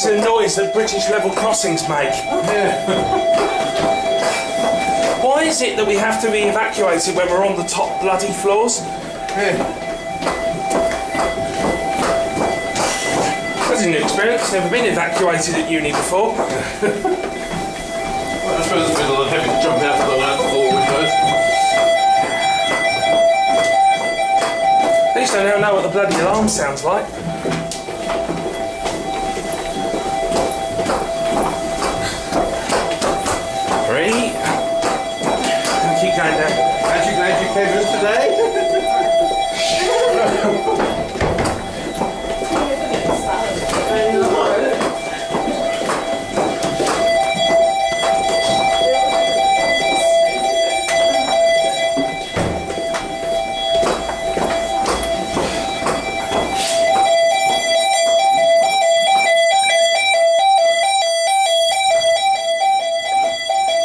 This is a noise that British level crossings make. Yeah. Why is it that we have to be evacuated when we're on the top bloody floors? Yeah. That's a new experience. Never been evacuated at uni before. Well, I suppose it's a bit of having to jump out of the windows. At least I now know what the bloody alarm sounds like. Three. And keep going down. Aren't you glad you came in today?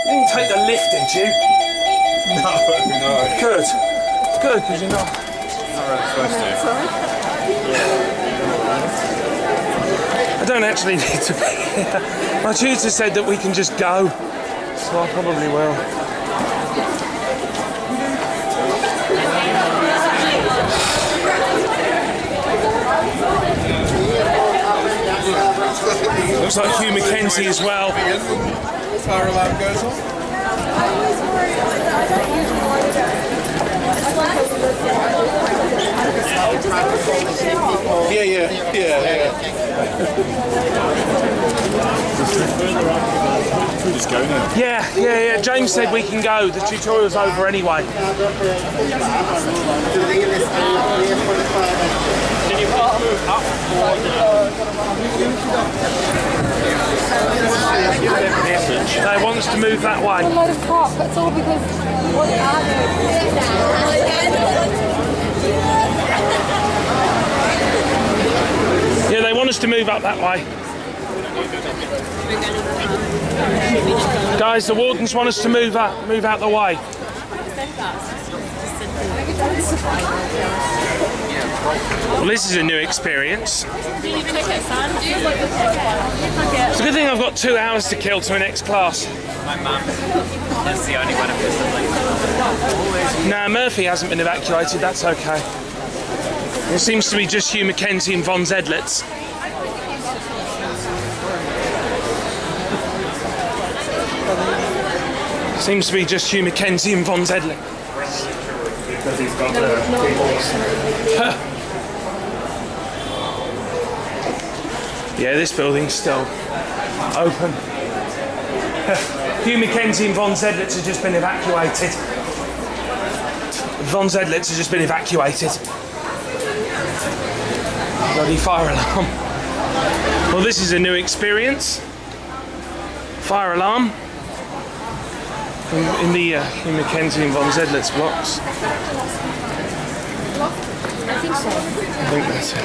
You didn't take the lift, did you? No. Good. Good, because you're not. Not really supposed to. I don't actually need to be here. My tutor said that we can just go, so I probably will. Looks like Hugh Mackenzie as well. Fire alarm goes off. Yeah. Just go now. Yeah. James said we can go. The tutorial's over anyway. Can you move up They want us to move that way. A load of crap, that's all because what are Yeah, they want us to move up that way. Guys, the wardens want us to move out the way. Well, this is a new experience. It's a good thing I've got 2 hours to kill to my next class. My mum is the only one of her siblings. Nah, Murphy hasn't been evacuated, that's okay. It seems to be just Hugh Mackenzie and Von Zedlitz. Seems to be just Hugh Mackenzie and Von Zedlitz. Because he's got the keyboards. Yeah, this building's still open. Hugh Mackenzie and Von Zedlitz have just been evacuated. Von Zedlitz has just been evacuated. Bloody fire alarm. Well, this is a new experience. Fire alarm in the Hugh Mackenzie and Von Zedlitz blocks. I think so. I think that's it.